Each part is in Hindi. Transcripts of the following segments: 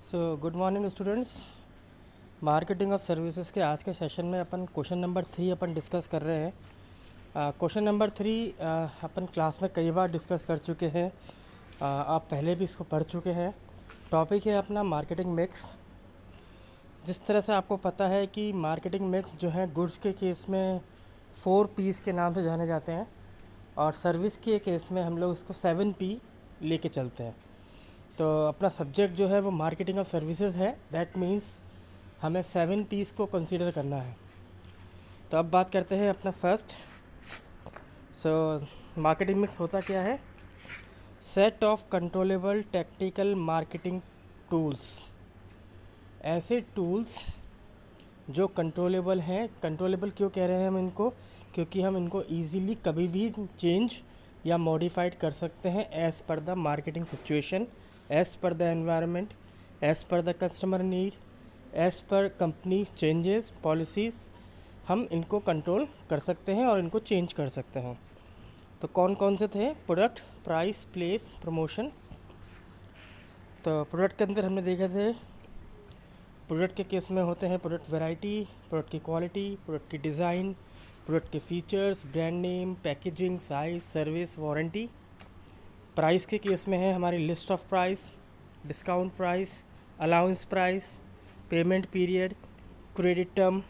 Good morning students. Marketing of services के आज के सेशन में अपन क्वेश्चन नंबर 3 अपन डिस्कस कर रहे हैं। क्वेश्चन नंबर 3 अपन क्लास में कई बार डिस्कस कर चुके हैं। आप पहले भी इसको पढ़ चुके हैं। टॉपिक है अपना मार्केटिंग मिक्स। जिस तरह से आपको पता है कि मार्केटिंग मिक्स जो है गुड्स के केस में 4 P's के नाम से जाने जाते हैं, और सर्विस के केस में हम लोग इसको 7 P लेके चलते हैं। तो अपना सब्जेक्ट जो है वो मार्केटिंग ऑफ सर्विसेज है। दैट मीन्स हमें 7 P's को कंसीडर करना है। तो अब बात करते हैं अपना फर्स्ट। मार्केटिंग मिक्स होता क्या है? Set of controllable technical marketing tools. ऐसे टूल्स जो कंट्रोलेबल हैं। कंट्रोलेबल क्यों कह रहे हैं हम इनको? क्योंकि हम इनको ईजीली कभी भी चेंज या मॉडिफाइड कर सकते हैं as per the marketing situation, as per the environment, as per the customer need, as per company changes policies. हम इनको कंट्रोल कर सकते हैं और इनको चेंज कर सकते हैं। तो कौन कौन से थे? Product, price, place, promotion. तो प्रोडक्ट के अंदर हमने देखे थे, प्रोडक्ट के केस में होते हैं प्रोडक्ट वैरायटी, प्रोडक्ट की क्वालिटी, प्रोडक्ट की डिज़ाइन, प्रोडक्ट के features, brand name, packaging, size, service, warranty. Price के केस में है हमारी list of price, discount price, allowance price, payment period, credit term.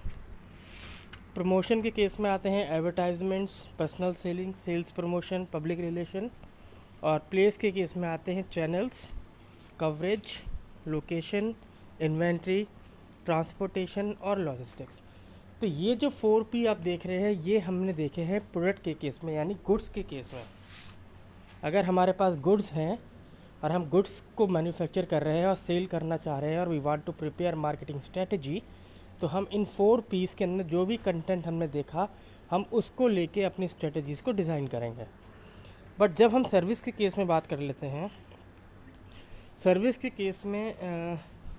Promotion के केस में आते हैं advertisements, personal selling, sales promotion, public relation. और प्लेस के केस में आते हैं channels, coverage, location, inventory, transportation और लॉजिस्टिक्स। तो ये जो 4P आप देख रहे हैं ये हमने देखे हैं प्रोडक्ट के केस में, यानी गुड्स के केस में। अगर हमारे पास गुड्स हैं और हम गुड्स को मैन्युफैक्चर कर रहे हैं और सेल करना चाह रहे हैं और we want to prepare marketing strategy, तो हम इन 4P's के अंदर जो भी कंटेंट हमने देखा हम उसको लेके अपनी स्ट्रेटजीज़ को डिज़ाइन करेंगे। बट जब हम सर्विस के केस में बात कर लेते हैं, सर्विस के केस में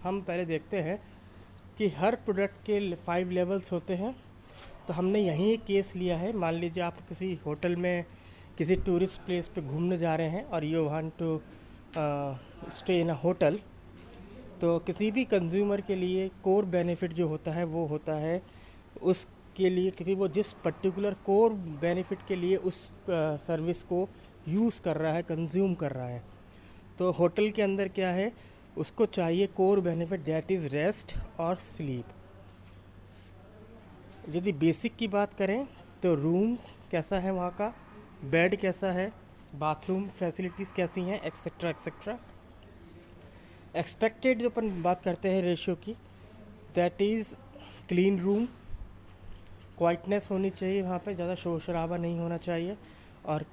हम पहले देखते हैं कि हर प्रोडक्ट के 5 लेवल्स होते हैं। तो हमने यहीं एक केस लिया है। मान लीजिए आप किसी होटल में किसी टूरिस्ट प्लेस पे घूमने जा रहे हैं और you want to stay in a hotel. तो किसी भी कंज्यूमर के लिए कोर बेनिफिट जो होता है वो होता है उसके लिए, क्योंकि वो जिस पर्टिकुलर कोर बेनिफिट के लिए उस सर्विस को यूज़ कर रहा है, कंज्यूम कर रहा है। तो होटल के अंदर क्या है, उसको चाहिए core benefit, that is rest और स्लीप। यदि बेसिक की बात करें तो रूम्स कैसा है वहाँ का, बेड कैसा है, बाथरूम फैसिलिटीज़ कैसी हैं, एक्सेट्रा एक्सेट्रा। एक्सपेक्टेड जो अपन बात करते हैं रेशियो की, that is clean room, quietness होनी चाहिए वहाँ पे, ज़्यादा शोर शराबा नहीं होना चाहिए। और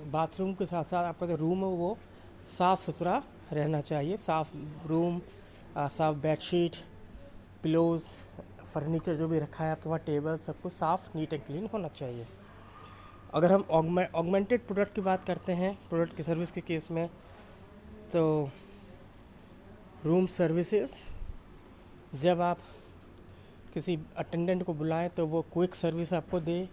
बाथरूम के साथ साथ आपका जो रूम है वो साफ़ सुथरा रहना चाहिए। साफ़ रूम, साफ़ बेडशीट, पिलोज़, फर्नीचर जो भी रखा है आपके वहाँ, टेबल, सब कुछ साफ़, नीट एंड क्लीन होना चाहिए। अगर हम ऑगमेंटेड प्रोडक्ट की बात करते हैं प्रोडक्ट की सर्विस के केस में, तो रूम सर्विसेज, जब आप किसी अटेंडेंट को बुलाएं तो वो क्विक सर्विस आपको दे।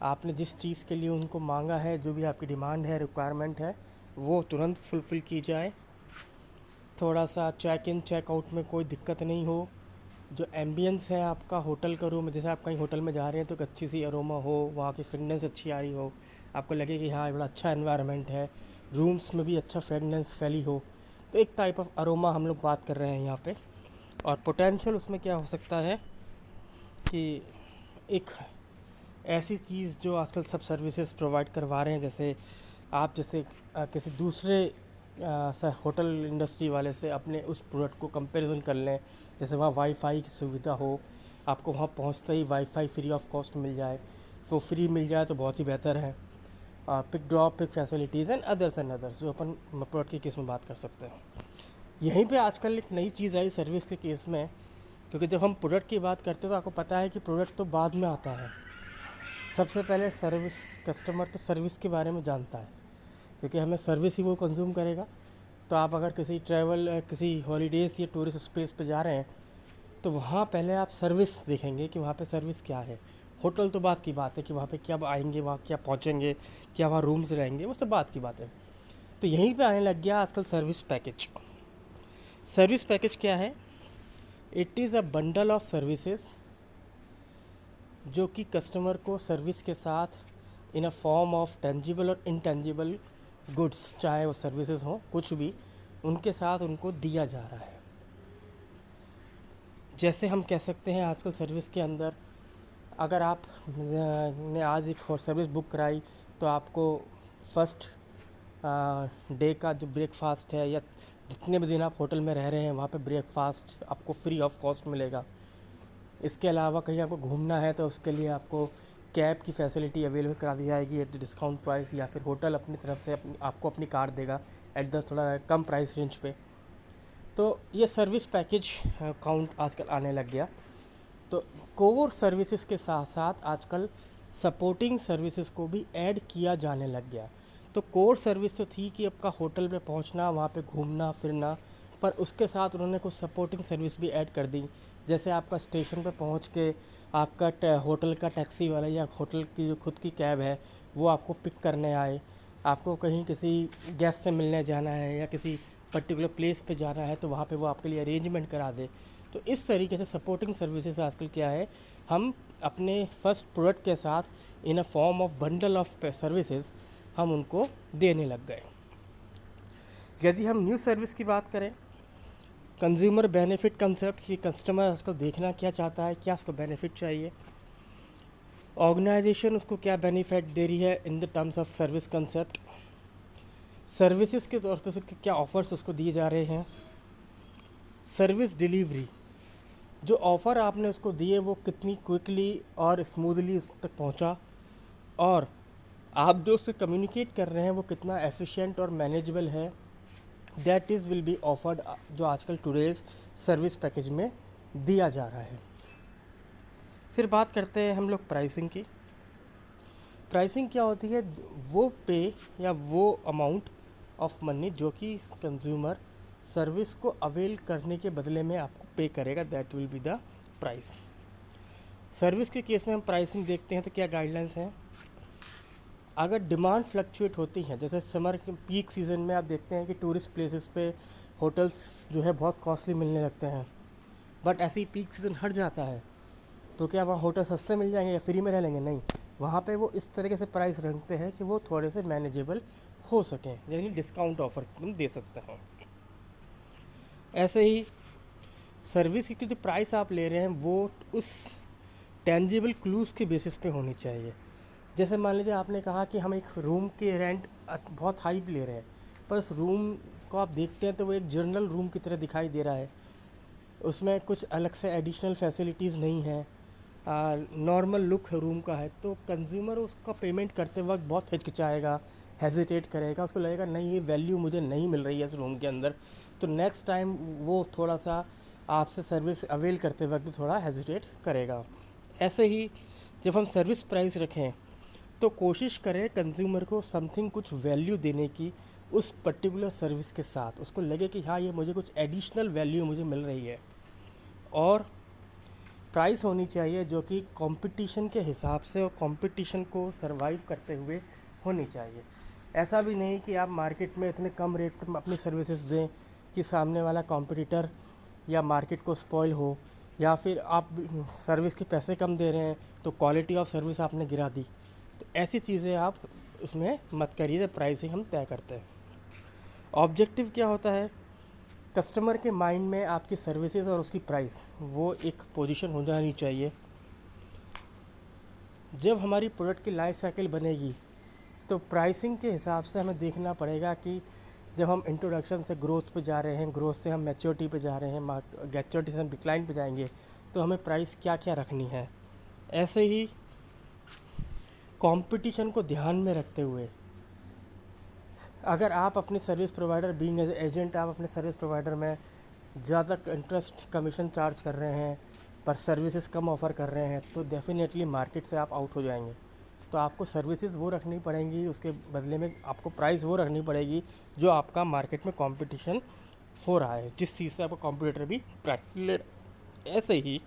आपने जिस चीज़ के लिए उनको मांगा है, जो भी आपकी डिमांड है, रिक्वायरमेंट है, वो तुरंत फुलफ़िल की जाए। थोड़ा सा चेक इन चेक आउट में कोई दिक्कत नहीं हो। जो एम्बियंस है आपका होटल का रूम, जैसे आप कहीं होटल में जा रहे हैं तो एक अच्छी सी अरोमा हो, वहाँ की फ्रेगनेंस अच्छी आ रही हो, आपको लगे कि हाँ बड़ा अच्छा एनवायरनमेंट है, रूम्स में भी अच्छा फ्रेगनेंस फैली हो। तो एक टाइप ऑफ अरोमा हम लोग बात कर रहे हैं यहाँ पे। और पोटेंशियल उसमें क्या हो सकता है कि एक ऐसी चीज़ जो आजकल सब सर्विसेज प्रोवाइड करवा रहे हैं, जैसे आप किसी दूसरे होटल इंडस्ट्री वाले से अपने उस प्रोडक्ट को कंपैरिजन कर लें। जैसे वहाँ वाईफाई की सुविधा हो, आपको वहाँ पहुँचते ही वाईफाई फ्री ऑफ कॉस्ट मिल जाए, वो फ्री मिल जाए तो बहुत ही बेहतर है। Pick drop, pick facilities and others जो अपन प्रोडक्ट के केस में बात कर सकते हैं। यहीं पे आजकल एक नई चीज़ आई सर्विस के केस में, क्योंकि जब हम प्रोडक्ट की बात करते हैं तो आपको पता है कि प्रोडक्ट तो बाद में आता है। सबसे पहले सर्विस, कस्टमर तो सर्विस के बारे में जानता है, क्योंकि हमें सर्विस ही वो कंज्यूम करेगा। तो आप अगर किसी हॉलीडेज़ या टूरिस्ट स्पेस पे जा रहे हैं तो वहाँ पहले आप सर्विस देखेंगे कि वहाँ पे सर्विस क्या है। होटल तो बात की बात है कि वहाँ पे क्या आएंगे, वहाँ क्या पहुँचेंगे, क्या वहाँ रूम्स रहेंगे, वो सब बात की बात है। तो यहीं पे आने लग गया आजकल सर्विस पैकेज। सर्विस पैकेज क्या है? It is a bundle of services जो कि कस्टमर को सर्विस के साथ in a form of tangible और इनटेंजिबल गुड्स, चाहे वो सर्विसेज हों कुछ भी, उनके साथ उनको दिया जा रहा है। जैसे हम कह सकते हैं आजकल सर्विस के अंदर, अगर आप ने आज एक सर्विस बुक कराई तो आपको फर्स्ट डे का जो ब्रेकफास्ट है, या जितने भी दिन आप होटल में रह रहे हैं वहाँ पे ब्रेकफास्ट आपको फ्री ऑफ कॉस्ट मिलेगा। इसके अलावा कहीं आपको घूमना है तो उसके लिए आपको कैब की फैसिलिटी अवेलेबल करा दी जाएगी एट द डिस्काउंट प्राइस, या फिर होटल अपनी तरफ से आपको अपनी कार देगा एट द थोड़ा कम प्राइस रेंज पे। तो ये सर्विस पैकेज काउंट आजकल आने लग गया। तो कोर सर्विसेज के साथ साथ आजकल सपोर्टिंग सर्विसेज को भी ऐड किया जाने लग गया। तो कोर सर्विस तो थी कि आपका होटल पे पहुंचना, वहाँ पे घूमना फिरना, पर उसके साथ उन्होंने कुछ सपोर्टिंग सर्विस भी ऐड कर दी। जैसे आपका स्टेशन पे पहुंच के आपका होटल का टैक्सी वाला या होटल की जो खुद की कैब है वो आपको पिक करने आए, आपको कहीं किसी गेस्ट से मिलने जाना है या किसी पर्टिकुलर प्लेस पे जाना है तो वहाँ पे वो आपके लिए अरेंजमेंट करा दे। तो इस तरीके से सपोर्टिंग सर्विसेज आजकल क्या है, हम अपने फर्स्ट प्रोडक्ट के साथ in a form of bundle of services हम उनको देने लग गए। यदि हम न्यू सर्विस की बात करें, कंज्यूमर बेनिफिट कंसेप्ट कि कस्टमर आजकल देखना क्या चाहता है, क्या उसको बेनिफिट चाहिए, ऑर्गेनाइजेशन उसको क्या बेनिफिट दे रही है in the terms of service concept, services के तौर पर उसके क्या ऑफ़र्स उसको दिए जा रहे हैं, सर्विस डिलीवरी, जो ऑफ़र आपने उसको दिए वो कितनी क्विकली और स्मूथली उस तक पहुंचा, और आप जो उससे कम्युनिकेट कर रहे हैं वो कितना एफिशिएंट और मैनेजेबल है, that is will be offered, जो आजकल टुडेज़ सर्विस पैकेज में दिया जा रहा है। फिर बात करते हैं हम लोग प्राइसिंग की। प्राइसिंग क्या होती है? वो पे या वो अमाउंट ऑफ मनी जो कि कंज्यूमर सर्विस को अवेल करने के बदले में आपको पे करेगा, that will be the price. Service के केस में हम प्राइसिंग देखते हैं तो क्या गाइडलाइंस हैं। अगर डिमांड फ्लक्चुएट होती है, जैसे समर के पीक सीज़न में आप देखते हैं कि टूरिस्ट प्लेसेस पे होटल्स जो है बहुत कॉस्टली मिलने लगते हैं, बट ऐसे ही पीक सीज़न हट जाता है तो क्या वहाँ होटल सस्ते मिल जाएंगे या फ्री में रह लेंगे? नहीं, वहाँ पे वो इस तरीके से प्राइस रखते हैं कि वो थोड़े से मैनेजेबल हो सकें, यानी डिस्काउंट ऑफर तुम दे सकते हो। ऐसे ही सर्विस की जो प्राइस आप ले रहे हैं वो उस टेंजिबल क्लूज़ के बेसिस पे होनी चाहिए। जैसे मान लीजिए आपने कहा कि हम एक रूम के रेंट बहुत हाई ले रहे हैं, पर उस रूम को आप देखते हैं तो वो एक जनरल रूम की तरह दिखाई दे रहा है, उसमें कुछ अलग से एडिशनल फैसिलिटीज़ नहीं है, नॉर्मल लुक रूम का है, तो कंज्यूमर उसका पेमेंट करते वक्त बहुत हिचकिचाएगा, हेजिटेट करेगा, उसको लगेगा नहीं ये वैल्यू मुझे नहीं मिल रही है इस रूम के अंदर, तो नेक्स्ट टाइम वो थोड़ा सा आपसे सर्विस अवेल करते वक्त भी थोड़ा हेजिटेट करेगा। ऐसे ही जब हम सर्विस प्राइस रखें तो कोशिश करें कंज्यूमर को समथिंग कुछ वैल्यू देने की उस पर्टिकुलर सर्विस के साथ, उसको लगे कि हाँ ये मुझे कुछ एडिशनल वैल्यू मुझे मिल रही है, और प्राइस होनी चाहिए जो कि कंपटीशन के हिसाब से और कंपटीशन को सरवाइव करते हुए होनी चाहिए। ऐसा भी नहीं कि आप मार्केट में इतने कम रेट पर अपनी सर्विसेज दें कि सामने वाला कॉम्पिटिटर या मार्केट को स्पॉइल हो, या फिर आप सर्विस के पैसे कम दे रहे हैं तो क्वालिटी ऑफ सर्विस आपने गिरा दी। तो ऐसी चीज़ें आप उसमें मत करिए, प्राइसिंग हम तय करते हैं। ऑब्जेक्टिव क्या होता है? कस्टमर के माइंड में आपकी सर्विसेज और उसकी प्राइस वो एक पोजीशन हो जानी चाहिए। जब हमारी प्रोडक्ट की लाइफ साइकिल बनेगी तो प्राइसिंग के हिसाब से हमें देखना पड़ेगा कि जब हम इंट्रोडक्शन से ग्रोथ पे जा रहे हैं, ग्रोथ से हम मैच्योरिटी पे जा रहे हैं, मैच्योरिटी से हम डिक्लाइन पे जाएंगे, तो हमें प्राइस क्या क्या रखनी है। ऐसे ही कंपटीशन को ध्यान में रखते हुए अगर आप अपने service provider being as agent आप अपने सर्विस प्रोवाइडर में ज़्यादा इंटरेस्ट कमीशन चार्ज कर रहे हैं पर सर्विसेज कम ऑफ़र कर रहे हैं, तो डेफिनेटली मार्केट से आप आउट हो जाएंगे। तो आपको सर्विसेज वो रखनी पड़ेंगी, उसके बदले में आपको प्राइस वो रखनी पड़ेगी जो आपका मार्केट में कंपटीशन हो रहा है, जिस चीज़ से आपका कॉम्पिटिटर भी ले। ऐसे ही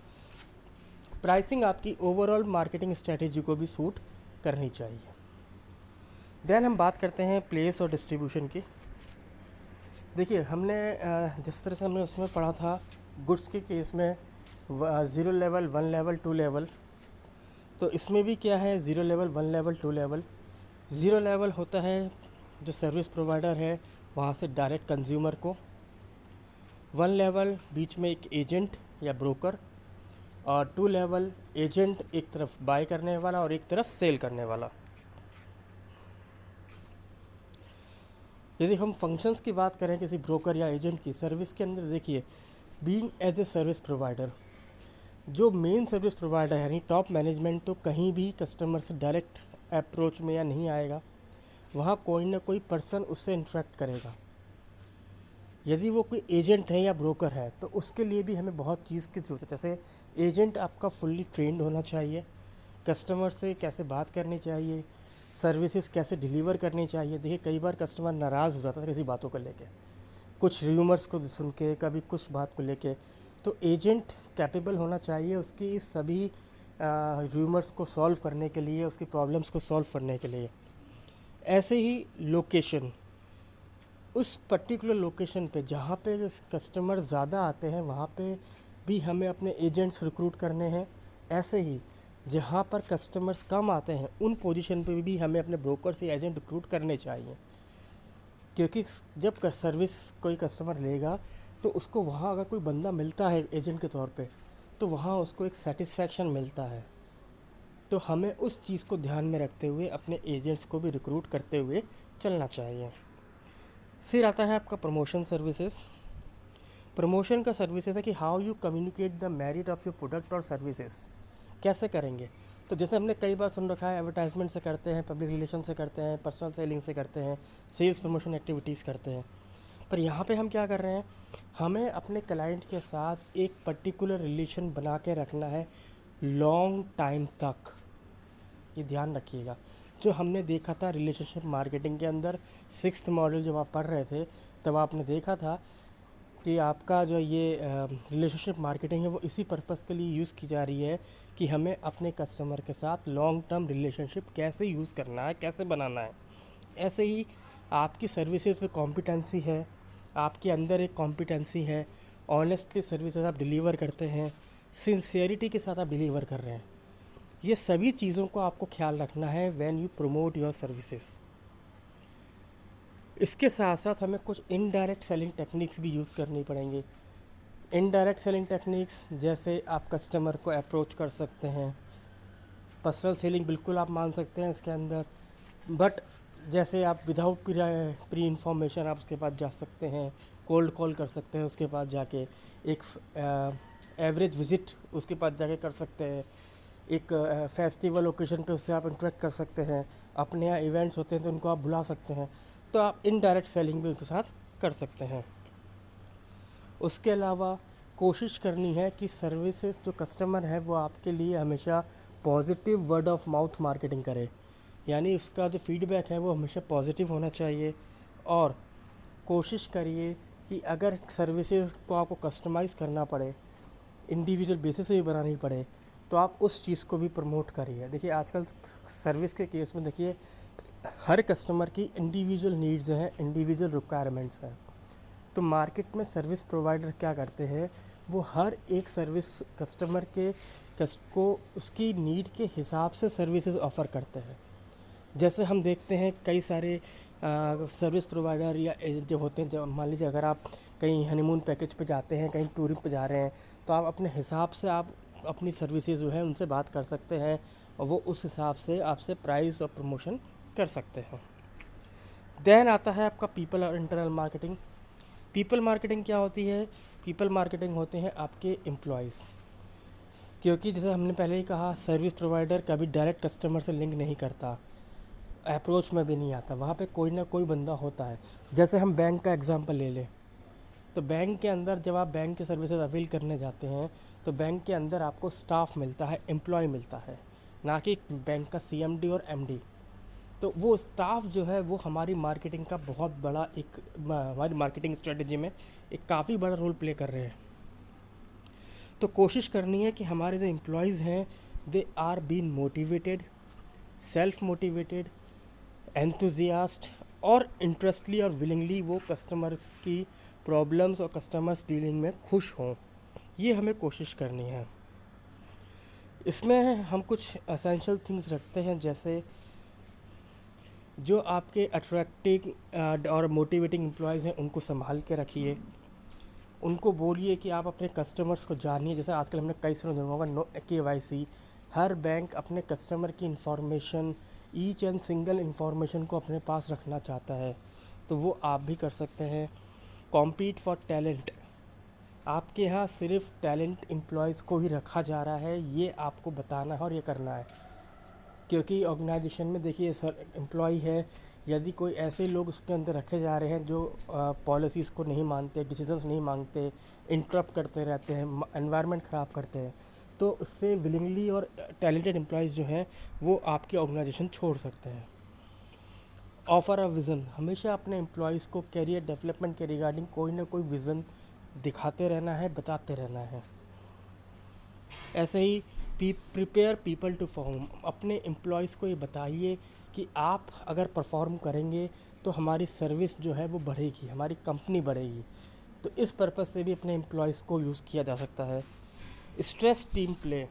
प्राइसिंग आपकी ओवरऑल मार्केटिंग स्ट्रेटेजी को भी सूट करनी चाहिए। देन हम बात करते हैं प्लेस और डिस्ट्रीब्यूशन की। देखिए हमने जिस तरह से हमने उसमें पढ़ा था गुड्स के केस में 0 लेवल 1 लेवल 2 लेवल, तो इसमें भी क्या है 0 लेवल 1 लेवल 2 लेवल। 0 लेवल होता है जो सर्विस प्रोवाइडर है वहाँ से डायरेक्ट कंज्यूमर को, 1 लेवल बीच में एक एजेंट या ब्रोकर, और 2 लेवल एजेंट एक तरफ बाय करने वाला और एक तरफ सेल करने वाला। यदि हम फंक्शंस की बात करें किसी ब्रोकर या एजेंट की सर्विस के अंदर, देखिए being as a service provider, जो मेन सर्विस प्रोवाइडर है यानी टॉप मैनेजमेंट तो कहीं भी कस्टमर से डायरेक्ट अप्रोच में या नहीं आएगा, वहाँ कोई ना कोई पर्सन उससे इंटरेक्ट करेगा। यदि वो कोई एजेंट है या ब्रोकर है तो उसके लिए भी हमें बहुत चीज़ की ज़रूरत है। जैसे एजेंट आपका फुल्ली ट्रेंड होना चाहिए, कस्टमर से कैसे बात करनी चाहिए, सर्विसेज कैसे डिलीवर करनी चाहिए। देखिए कई बार कस्टमर नाराज़ हो जाता है किसी बातों को लेके, कुछ र्यूमर्स को सुन के, कभी कुछ बात को लेके, तो एजेंट कैपेबल होना चाहिए उसकी इस सभी र्यूमर्स को सॉल्व करने के लिए, उसकी प्रॉब्लम्स को सॉल्व करने के लिए। ऐसे ही लोकेशन, उस पर्टिकुलर लोकेशन पे जहाँ पे कस्टमर ज़्यादा आते हैं वहाँ पे भी हमें अपने एजेंट्स रिक्रूट करने हैं। ऐसे ही जहाँ पर कस्टमर्स कम आते हैं उन पोजीशन पे भी हमें अपने ब्रोकर से एजेंट रिक्रूट करने चाहिए, क्योंकि जब सर्विस कोई कस्टमर लेगा तो उसको वहाँ अगर कोई बंदा मिलता है एजेंट के तौर पे तो वहाँ उसको एक सेटिस्फैक्शन मिलता है। तो हमें उस चीज़ को ध्यान में रखते हुए अपने एजेंट्स को भी रिक्रूट करते हुए चलना चाहिए। फिर आता है आपका प्रमोशन सर्विसेज। प्रमोशन का सर्विसेज है कि how you communicate the merit of your product और सर्विसेज, कैसे करेंगे। तो जैसे हमने कई बार सुन रखा है एडवर्टाइजमेंट से करते हैं, पब्लिक रिलेशन से करते हैं, पर्सनल सेलिंग से करते हैं, सेल्स प्रमोशन एक्टिविटीज़ करते हैं। पर यहाँ पे हम क्या कर रहे हैं, हमें अपने क्लाइंट के साथ एक पर्टिकुलर रिलेशन बना के रखना है लॉन्ग टाइम तक। ये ध्यान रखिएगा। जो हमने देखा था रिलेशनशिप मार्केटिंग के अंदर 6th मॉडल जब आप पढ़ रहे थे तब आपने देखा था कि आपका जो ये रिलेशनशिप मार्केटिंग है वो इसी पर्पस के लिए यूज़ की जा रही है कि हमें अपने कस्टमर के साथ लॉन्ग टर्म रिलेशनशिप कैसे यूज़ करना है, कैसे बनाना है। ऐसे ही आपकी सर्विसेज पे कॉम्पिटेंसी है, आपके अंदर एक कॉम्पिटेंसी है, ऑनेस्टली सर्विसेज आप डिलीवर करते हैं, सिंसियरिटी के साथ आप डिलीवर कर रहे हैं। ये सभी चीज़ों को आपको ख्याल रखना है when you promote your services. इसके साथ साथ हमें कुछ इनडायरेक्ट सेलिंग टेक्निक्स भी यूज़ करनी पड़ेंगी। इनडायरेक्ट सेलिंग टेक्निक्स जैसे आप कस्टमर को अप्रोच कर सकते हैं, पर्सनल सेलिंग बिल्कुल आप मान सकते हैं इसके अंदर, बट जैसे आप विदाउट प्री इंफॉर्मेशन आप उसके पास जा सकते हैं, कोल्ड कॉल कर सकते हैं उसके पास जाके, एक एवरेज विज़िट उसके पास जाके कर सकते हैं, एक फेस्टिवल ओकेजन पे उससे आप इंटरेक्ट कर सकते हैं, अपने यहाँ इवेंट्स होते हैं तो उनको आप बुला सकते हैं। तो आप इनडायरेक्ट सेलिंग भी उनके साथ कर सकते हैं। उसके अलावा कोशिश करनी है कि सर्विसेज जो कस्टमर है वो आपके लिए हमेशा positive word of mouth marketing करे, यानी उसका जो फीडबैक है वो हमेशा पॉजिटिव होना चाहिए। और कोशिश करिए कि अगर सर्विसेज को आपको कस्टमाइज़ करना पड़े, इंडिविजुअल बेसिस से भी बनानी पड़े, तो आप उस चीज़ को भी प्रमोट करिए। देखिए आजकल सर्विस के केस में देखिए हर कस्टमर की इंडिविजुअल नीड्स हैं, इंडिविजुअल रिक्वायरमेंट्स हैं। तो मार्केट में सर्विस प्रोवाइडर क्या करते हैं, वो हर एक सर्विस कस्टमर के को उसकी नीड के हिसाब से सर्विसेज ऑफ़र करते हैं। जैसे हम देखते हैं कई सारे सर्विस प्रोवाइडर या जो होते हैं, जब मान लीजिए अगर आप कहीं हनीमून पैकेज पे जाते हैं, कहीं टूरिंग पे जा रहे हैं, तो आप अपने हिसाब से आप अपनी सर्विसेज जो है उनसे बात कर सकते हैं और वो उस हिसाब से आपसे प्राइस और प्रमोशन कर सकते हैं। देन आता है आपका पीपल और इंटरनल मार्केटिंग। पीपल मार्केटिंग क्या होती है, पीपल मार्केटिंग होते हैं आपके एम्प्लॉयज़, क्योंकि जैसे हमने पहले ही कहा सर्विस प्रोवाइडर कभी डायरेक्ट कस्टमर से लिंक नहीं करता, अप्रोच में भी नहीं आता, वहाँ पे कोई ना कोई बंदा होता है। जैसे हम बैंक का एग्जांपल ले लें, तो बैंक के अंदर जब आप बैंक की सर्विसेज अवेल करने जाते हैं तो बैंक के अंदर आपको स्टाफ मिलता है, एम्प्लॉय मिलता है, ना कि बैंक का CMD और MD। तो वो स्टाफ जो है वो हमारी मार्केटिंग का बहुत बड़ा एक हमारी मार्केटिंग स्ट्रेटजी में एक काफ़ी बड़ा रोल प्ले कर रहे हैं। तो कोशिश करनी है कि हमारे जो एम्प्लॉयज़ हैं they are been motivated, self motivated, enthusiast और इंटरेस्टली और विलिंगली वो कस्टमर्स की प्रॉब्लम्स और कस्टमर्स डीलिंग में खुश हों, ये हमें कोशिश करनी है। इसमें हम कुछ एसेंशियल थिंग्स रखते हैं, जैसे जो आपके अट्रैक्टिव और मोटिवेटिंग एम्प्लॉयज़ हैं उनको संभाल के रखिए। उनको बोलिए कि आप अपने कस्टमर्स को जानिए। जैसे आजकल हमने कई सुना होगा नो KYC, हर बैंक अपने कस्टमर की information, each and single information को अपने पास रखना चाहता है, तो वो आप भी कर सकते हैं। कॉम्पीट फॉर टैलेंट, आपके यहाँ सिर्फ टैलेंट एम्प्लॉयज़ को ही रखा जा रहा है, ये आपको बताना है और ये करना है। क्योंकि ऑर्गेनाइजेशन में देखिए सर, एम्प्लॉय है, यदि कोई ऐसे लोग उसके अंदर रखे जा रहे हैं जो पॉलिसीज़ को नहीं मानते, डिसीजंस नहीं मांगते, इंटरप्ट करते रहते हैं, एनवायरनमेंट ख़राब करते हैं, तो उससे विलिंगली और टैलेंटेड एम्प्लॉयज़ जो हैं वो आपकी ऑर्गेनाइजेशन छोड़ सकते हैं। ऑफ़र अ विज़न, हमेशा अपने एम्प्लॉयज़ को कैरियर डेवलपमेंट के रिगार्डिंग कोई ना कोई विज़न दिखाते रहना है, बताते रहना है। ऐसे ही प्रिपेयर पीपल टू परफॉर्म, अपने एम्प्लॉयज़ को ये बताइए कि आप अगर परफॉर्म करेंगे तो हमारी सर्विस जो है वो बढ़ेगी, हमारी कंपनी बढ़ेगी। तो इस पर्पज़ से भी अपने एम्प्लॉयज़ को यूज़ किया जा सकता है। स्ट्रेस टीम प्ले,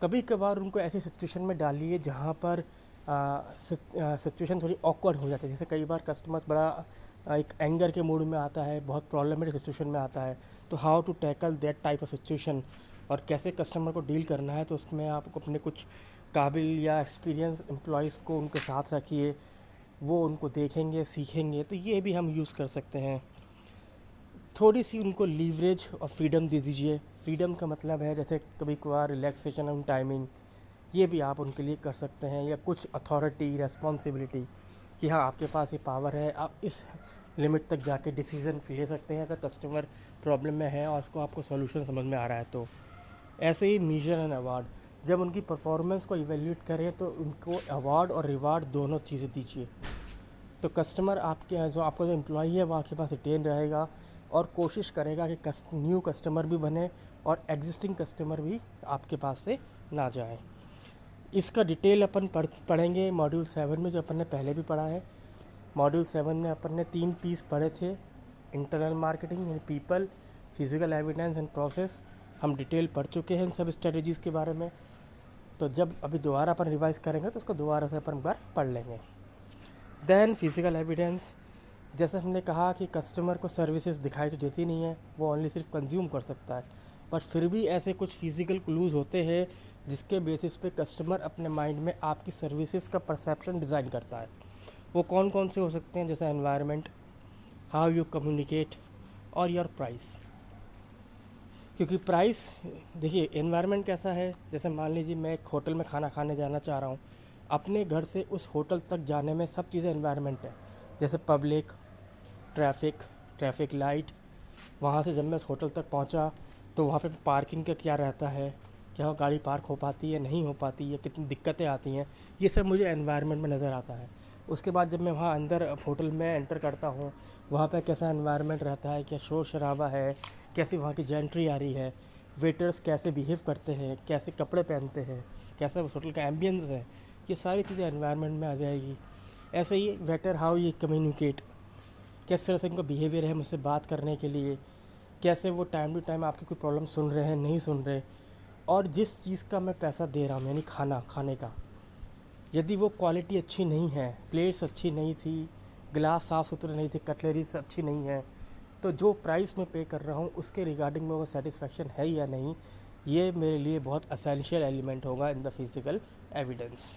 कभी कभार उनको ऐसी सिचुएशन में डालिए जहाँ पर सिचुएशन थोड़ी ऑकवर्ड हो जाती है। जैसे कई बार कस्टमर बड़ा एक एंगर के मूड में आता है, बहुत प्रॉब्लमेटिक सिचुएशन में आता है, तो how to tackle that type of situation और कैसे कस्टमर को डील करना है, तो उसमें आपको अपने कुछ काबिल या एक्सपीरियंस एम्प्लॉयज़ को उनके साथ रखिए, वो उनको देखेंगे, सीखेंगे, तो ये भी हम यूज़ कर सकते हैं। थोड़ी सी उनको लीवरेज और फ्रीडम दे दीजिए। फ्रीडम का मतलब है जैसे कभी कभार रिलैक्सेशन और टाइमिंग, ये भी आप उनके लिए कर सकते हैं, या कुछ अथॉरिटी, रेस्पॉन्सिबिलिटी कि हाँ आपके पास ये पावर है, आप इस लिमिट तक जाके डिसीज़न ले सकते हैं अगर कस्टमर प्रॉब्लम में है और उसको आपको सॉल्यूशन समझ में आ रहा है। तो ऐसे ही मीजर एंड अवार्ड, जब उनकी परफॉर्मेंस को इवेल्यूएट करें तो उनको अवार्ड और रिवार्ड दोनों चीज़ें दीजिए। तो कस्टमर आपके जो आपका जो एम्प्लॉई है वो आपके पास रिटेन रहेगा और कोशिश करेगा कि न्यू कस्टमर भी बने और एग्जिस्टिंग कस्टमर भी आपके पास से ना जाए। इसका डिटेल अपन पढ़ेंगे मॉड्यूल 7 में, जो अपन ने पहले भी पढ़ा है। मॉड्यूल 7 में अपन ने 3 पीस पढ़े थे, इंटरनल मार्केटिंग यानी people, physical evidence and process. हम डिटेल पढ़ चुके हैं इन सब स्ट्रेटजीज़ के बारे में, तो जब अभी दोबारा अपन रिवाइज़ करेंगे तो उसको दोबारा से अपन एक बार पढ़ लेंगे। देन फिजिकल एविडेंस, जैसे हमने कहा कि कस्टमर को सर्विसेज दिखाई तो देती नहीं है, वो ओनली सिर्फ कंज्यूम कर सकता है, बट फिर भी ऐसे कुछ फिजिकल क्लूज़ होते हैं जिसके बेसिस पे कस्टमर अपने माइंड में आपकी सर्विसेज का परसेप्शन डिज़ाइन करता है। वो कौन कौन से हो सकते हैं, जैसे एनवायरनमेंट, हाउ यू कम्युनिकेट और योर प्राइस। क्योंकि प्राइस, देखिए एनवायरनमेंट कैसा है, जैसे मान लीजिए मैं एक होटल में खाना खाने जाना चाह रहा हूँ, अपने घर से उस होटल तक जाने में सब चीज़ें एनवायरनमेंट है, जैसे पब्लिक, ट्रैफिक लाइट, वहाँ से जब मैं उस होटल तक पहुँचा तो वहाँ पे पार्किंग का क्या रहता है, क्या गाड़ी पार्क हो पाती है, नहीं हो पाती है, कितनी दिक्कतें आती हैं, ये सब मुझे एनवायरनमेंट में नज़र आता है। उसके बाद जब मैं वहाँ अंदर होटल में एंटर करता हूँ, वहाँ पे कैसा एनवायरनमेंट रहता है, क्या शोर शराबा है, कैसी वहाँ की जेंट्री आ रही है, वेटर्स कैसे बिहेव करते हैं, कैसे कपड़े पहनते हैं, कैसा उस होटल का एम्बियंस है, ये सारी चीज़ें एनवायरनमेंट में आ जाएगी। ऐसे ही वेटर हाउ ये कम्युनिकेट, किस तरह से इनका बिहेवियर है मुझसे बात करने के लिए, कैसे वो टाइम टू टाइम आपकी कोई प्रॉब्लम सुन रहे हैं, नहीं सुन रहे, और जिस चीज़ का मैं पैसा दे रहा हूँ यानी खाने का, यदि वो क्वालिटी अच्छी नहीं है, प्लेट्स अच्छी नहीं थी, गिलास साफ़ सुथरे नहीं थे, कटलरीज अच्छी नहीं है, तो जो प्राइस मैं पे कर रहा हूँ उसके रिगार्डिंग में वो सेटिस्फेक्शन है या नहीं, ये मेरे लिए बहुत असेंशियल एलिमेंट होगा इन द फिज़िकल एविडेंस।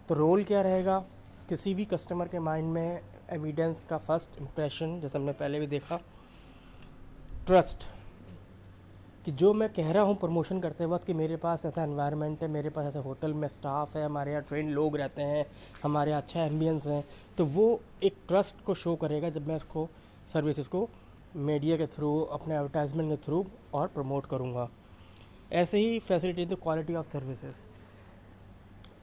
तो रोल क्या रहेगा किसी भी कस्टमर के माइंड में एविडेंस का फर्स्ट इम्प्रेशन, जैसे हमने पहले भी देखा, ट्रस्ट, कि जो मैं कह रहा हूँ प्रमोशन करते वक्त कि मेरे पास ऐसा एनवायरनमेंट है, मेरे पास ऐसा होटल में स्टाफ है, हमारे यहाँ ट्रेन लोग रहते हैं, हमारे यहाँ अच्छा एम्बियंस है, तो वो एक ट्रस्ट को शो करेगा जब मैं उसको सर्विसेज को मीडिया के थ्रू, अपने एडवर्टाइजमेंट के थ्रू और प्रमोट करूँगा। ऐसे ही facility the quality of services,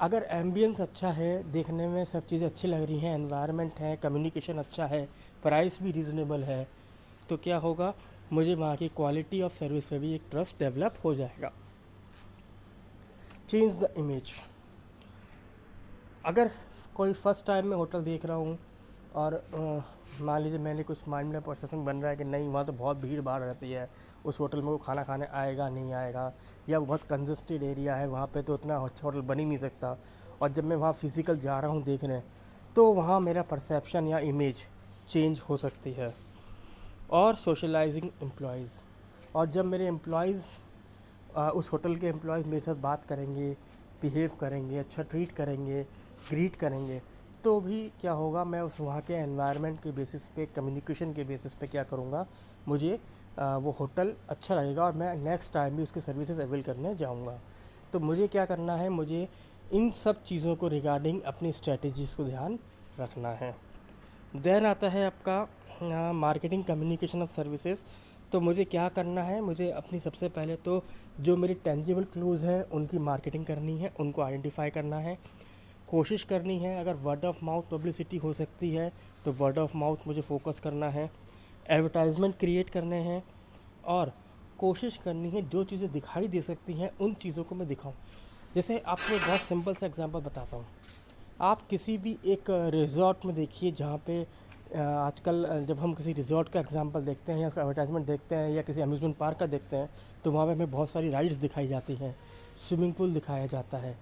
अगर एम्बियंस अच्छा है, देखने में सब चीज़ें अच्छी लग रही हैं, एनवायरनमेंट है, कम्युनिकेशन अच्छा है, प्राइस भी रीज़नेबल है, तो क्या होगा, मुझे वहाँ की क्वालिटी ऑफ सर्विस पे भी एक ट्रस्ट डेवलप हो जाएगा। चेंज द इमेज, अगर कोई फर्स्ट टाइम मैं होटल देख रहा हूँ और मान लीजिए मैंने कुछ माइंड में परसेप्शन बन रहा है कि नहीं वहाँ तो बहुत भीड़ भाड़ रहती है, उस होटल में वो खाना खाने आएगा नहीं आएगा, या वो बहुत कंजस्टेड एरिया है वहाँ पे तो उतना अच्छा होटल बन ही नहीं सकता। और जब मैं वहाँ फिज़िकल जा रहा हूँ देखने, तो वहाँ मेरा परसेप्शन या इमेज चेंज हो सकती है। और सोशलाइजिंग एम्प्लॉयज़, और जब मेरे एम्प्लॉयज़ उस होटल के एम्प्लॉयज़ मेरे साथ बात करेंगे, बिहेव करेंगे, अच्छा ट्रीट करेंगे, ग्रीट करेंगे, तो भी क्या होगा, मैं उस वहाँ के एनवायरनमेंट के बेसिस पे, कम्युनिकेशन के बेसिस पे क्या करूँगा, मुझे वो होटल अच्छा लगेगा और मैं नेक्स्ट टाइम भी उसकी सर्विसेज अवेल करने जाऊँगा। तो मुझे क्या करना है, मुझे इन सब चीज़ों को रिगार्डिंग अपनी स्ट्रेटजीज़ को ध्यान रखना है। देन आता है आपका मार्केटिंग कम्युनिकेशन ऑफ सर्विसेज। तो मुझे क्या करना है, मुझे अपनी सबसे पहले तो जो मेरी टेंजिबल क्लूज़ हैं उनकी मार्केटिंग करनी है, उनको आइडेंटिफाई करना है, कोशिश करनी है। अगर वर्ड ऑफ माउथ पब्लिसिटी हो सकती है तो वर्ड ऑफ माउथ मुझे फोकस करना है, एडवर्टाइजमेंट क्रिएट करने हैं, और कोशिश करनी है जो चीज़ें दिखाई दे सकती हैं उन चीज़ों को मैं दिखाऊं। जैसे आपको बहुत सिंपल सा एग्जांपल बताता हूँ। आप किसी भी एक रिज़ॉर्ट में देखिए जहाँ पे आजकल जब हम किसी रिज़ॉर्ट का एग्जांपल देखते हैं या उसका एडवर्टाइजमेंट देखते हैं या किसी अम्यूज़मेंट पार्क का देखते हैं, तो वहाँ पे हमें बहुत सारी राइड्स दिखाई जाती हैं, स्विमिंग पूल दिखाया जाता है।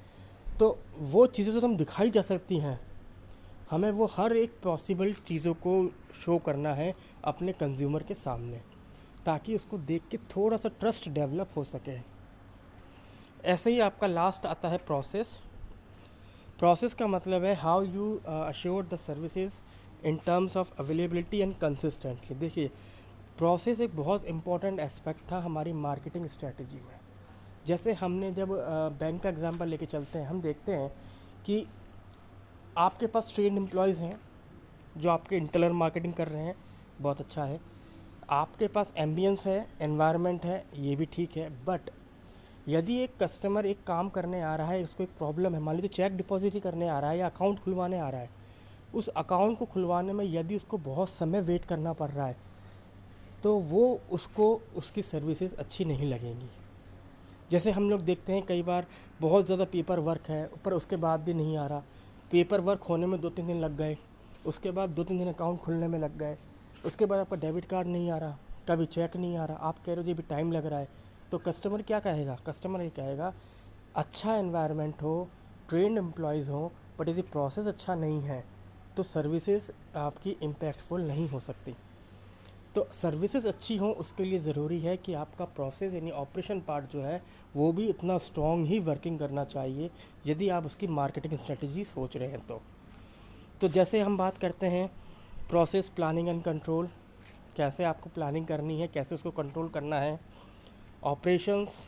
तो वो चीज़ें तो हम दिखाई जा सकती हैं, हमें वो हर एक पॉसिबल चीज़ों को शो करना है अपने कंज्यूमर के सामने, ताकि उसको देख के थोड़ा सा ट्रस्ट डेवलप हो सके। ऐसे ही आपका लास्ट आता है प्रोसेस। प्रोसेस का मतलब है how you assure the services in terms of availability and consistently. देखिए, प्रोसेस एक बहुत इंपॉर्टेंट एस्पेक्ट था हमारी मार्केटिंग स्ट्रेटजी में। जैसे हमने जब बैंक का एग्जांपल लेके चलते हैं, हम देखते हैं कि आपके पास ट्रेंड एम्प्लॉयज़ हैं जो आपके इंटरनल मार्केटिंग कर रहे हैं, बहुत अच्छा है। आपके पास एम्बियंस है, एनवायरनमेंट है, ये भी ठीक है। बट यदि एक कस्टमर एक काम करने आ रहा है, उसको एक प्रॉब्लम है, मान लीजिए चेक डिपॉजिट ही करने आ रहा है या अकाउंट खुलवाने आ रहा है, उस अकाउंट को खुलवाने में यदि उसको बहुत समय वेट करना पड़ रहा है, तो वो उसको उसकी सर्विसेज अच्छी नहीं लगेंगी। जैसे हम लोग देखते हैं कई बार बहुत ज़्यादा पेपर वर्क है, पर उसके बाद भी नहीं आ रहा, पेपर वर्क होने में 2-3 दिन लग गए, उसके बाद 2-3 दिन अकाउंट खुलने में लग गए, उसके बाद आपका डेबिट कार्ड नहीं आ रहा, कभी चेक नहीं आ रहा, आप कह रहे हो जी अभी टाइम लग रहा है, तो कस्टमर क्या कहेगा? कस्टमर ये कहेगा, अच्छा एनवायरनमेंट हो, ट्रेंड एम्प्लॉयज़ हो, बट यदि प्रोसेस अच्छा नहीं है तो सर्विसेज आपकी इम्पैक्टफुल नहीं हो सकती। तो सर्विसेज अच्छी हों उसके लिए ज़रूरी है कि आपका प्रोसेस यानी ऑपरेशन पार्ट जो है वो भी इतना स्ट्रॉन्ग ही वर्किंग करना चाहिए, यदि आप उसकी मार्केटिंग स्ट्रेटजी सोच रहे हैं तो जैसे हम बात करते हैं प्रोसेस प्लानिंग एंड कंट्रोल, कैसे आपको प्लानिंग करनी है, कैसे उसको कंट्रोल करना है। ऑपरेशंस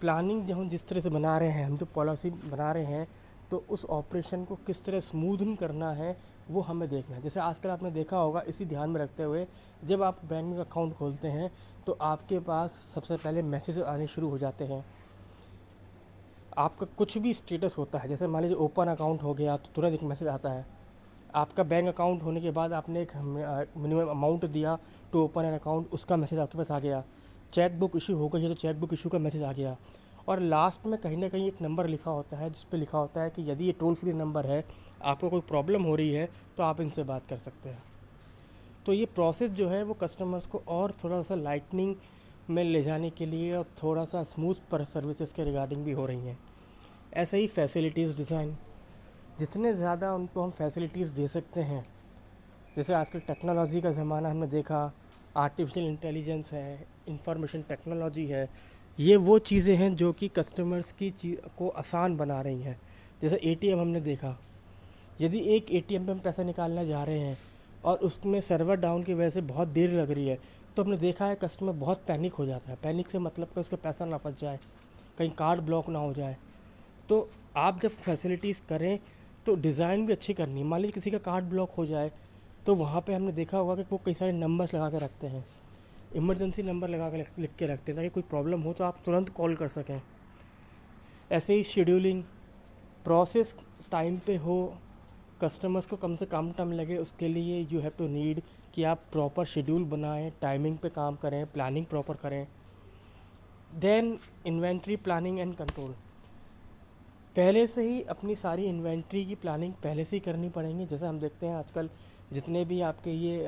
प्लानिंग जो हम जिस तरह से बना रहे हैं, हम जो पॉलिसी बना रहे हैं, तो उस ऑपरेशन को किस तरह स्मूथन करना है वो हमें देखना है। जैसे आजकल आपने देखा होगा, इसी ध्यान में रखते हुए जब आप बैंक में अकाउंट खोलते हैं तो आपके पास सबसे पहले मैसेज आने शुरू हो जाते हैं। आपका कुछ भी स्टेटस होता है, जैसे मान लीजिए ओपन अकाउंट हो गया तो तुरंत एक मैसेज आता है। आपका बैंक अकाउंट होने के बाद आपने एक मिनिमम अमाउंट दिया टू ओपन एन अकाउंट, उसका मैसेज आपके पास आ गया। चेक बुक इशू हो गई है तो चेक बुक इशू का मैसेज आ गया। और लास्ट में कहीं ना कहीं एक नंबर लिखा होता है जिस पे लिखा होता है कि यदि ये टोल फ्री नंबर है, आपको कोई प्रॉब्लम हो रही है तो आप इनसे बात कर सकते हैं। तो ये प्रोसेस जो है वो कस्टमर्स को और थोड़ा सा लाइटनिंग में ले जाने के लिए और थोड़ा सा स्मूथ पर सर्विसेज के रिगार्डिंग भी हो रही हैं। ऐसे ही फैसिलिटीज़ डिज़ाइन, जितने ज़्यादा उनको हम फैसिलिटीज़ दे सकते हैं, जैसे आजकल टेक्नोलॉजी का ज़माना हमने देखा, आर्टिफिशियल इंटेलिजेंस है, इंफॉर्मेशन टेक्नोलॉजी है, ये वो चीज़ें हैं जो कि कस्टमर्स की चीज़ को आसान बना रही हैं। जैसे एटीएम हमने देखा, यदि एक एटीएम पे हम पैसा निकालने जा रहे हैं और उसमें सर्वर डाउन की वजह से बहुत देर लग रही है, तो हमने देखा है कस्टमर बहुत पैनिक हो जाता है। पैनिक से मतलब कि उसका पैसा ना फंस जाए, कहीं कार्ड ब्लॉक ना हो जाए। तो आप जब फैसिलिटीज़ करें तो डिज़ाइन भी अच्छी करनी है। मान लीजिए किसी का कार्ड ब्लॉक हो जाए तो वहाँ पे हमने देखा होगा कि वो कई सारे नंबर्स लगा के रखते हैं, इमरजेंसी नंबर लगा के लिख के रखते हैं ताकि कोई प्रॉब्लम हो तो आप तुरंत कॉल कर सकें। ऐसे ही शेड्यूलिंग, प्रोसेस टाइम पे हो, कस्टमर्स को कम से कम टाइम लगे, उसके लिए यू हैव टू नीड कि आप प्रॉपर शेड्यूल बनाएं, टाइमिंग पे काम करें, प्लानिंग प्रॉपर करें। Then inventory planning and control, पहले से ही अपनी सारी इन्वेंट्री की प्लानिंग पहले से ही करनी पड़ेंगी। जैसे हम देखते हैं आजकल जितने भी आपके ये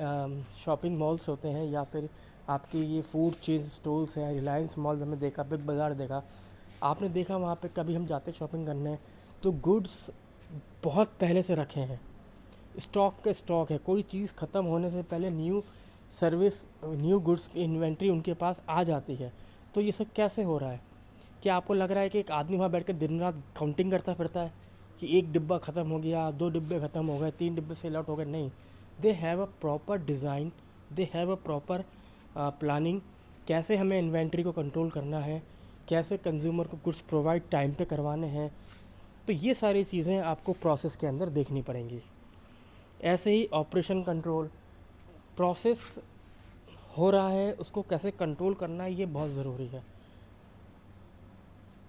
शॉपिंग मॉल्स होते हैं या फिर आपके ये फूड चेन स्टोर्स हैं, रिलायंस मॉल हमने देखा, बिग बाज़ार देखा, आपने देखा वहाँ पे कभी हम जाते शॉपिंग करने तो गुड्स बहुत पहले से रखे हैं, स्टॉक के स्टॉक है, कोई चीज़ ख़त्म होने से पहले न्यू गुड्स की इन्वेंट्री उनके पास आ जाती है। तो ये सब कैसे हो रहा है? क्या आपको लग रहा है कि एक आदमी वहाँ बैठ कर दिन रात काउंटिंग करता फिरता है कि एक डिब्बा ख़त्म हो गया, 2 डिब्बे ख़त्म हो गए, 3 डिब्बे सेल आउट हो गए? नहीं, they have a proper design, they have a proper planning, कैसे हमें इन्वेंट्री को कंट्रोल करना है, कैसे कंज्यूमर को गुड्स प्रोवाइड टाइम पे करवाने हैं। तो ये सारी चीज़ें आपको प्रोसेस के अंदर देखनी पड़ेंगी। ऐसे ही ऑपरेशन कंट्रोल, प्रोसेस हो रहा है उसको कैसे कंट्रोल करना है, ये बहुत ज़रूरी है।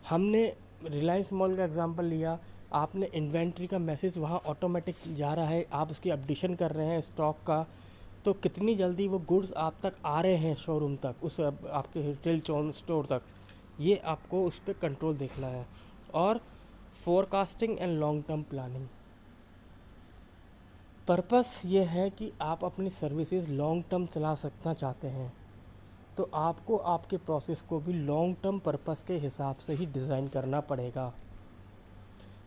हमने रिलायंस मॉल का एग्जांपल लिया, आपने इन्वेंट्री का मैसेज वहाँ ऑटोमेटिक जा रहा है, आप उसकी अपडेशन कर रहे हैं स्टॉक का, तो कितनी जल्दी वो गुड्स आप तक आ रहे हैं शोरूम तक, उस आपके रिटेल स्टोर तक, ये आपको उस पर कंट्रोल देखना है। और forecasting and long term planning, purpose ये है कि आप अपनी सर्विसेज लॉन्ग टर्म चला सकना चाहते हैं, तो आपको आपके प्रोसेस को भी लॉन्ग टर्म पर्पस के हिसाब से ही डिज़ाइन करना पड़ेगा,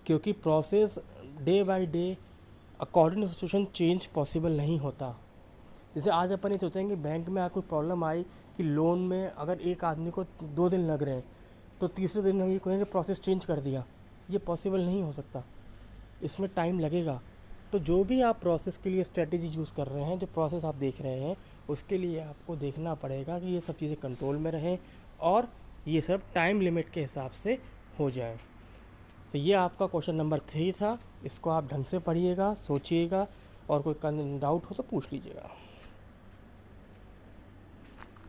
क्योंकि process day by day according to situation change possible नहीं होता। जैसे आज अपन ये सोचेंगे बैंक में आपको प्रॉब्लम आई कि लोन में अगर एक आदमी को 2 दिन लग रहे हैं तो तीसरे दिन हम ये कहेंगे प्रोसेस चेंज कर दिया, ये पॉसिबल नहीं हो सकता, इसमें टाइम लगेगा। तो जो भी आप प्रोसेस के लिए स्ट्रेटेजी यूज़ कर रहे हैं, जो प्रोसेस आप देख रहे हैं, उसके लिए आपको देखना पड़ेगा कि ये सब चीज़ें कंट्रोल में रहें और ये सब टाइम लिमिट के हिसाब से हो जाए। तो ये आपका क्वेश्चन नंबर 3 था, इसको आप ढंग से पढ़िएगा, सोचिएगा और कोई डाउट हो तो पूछ लीजिएगा।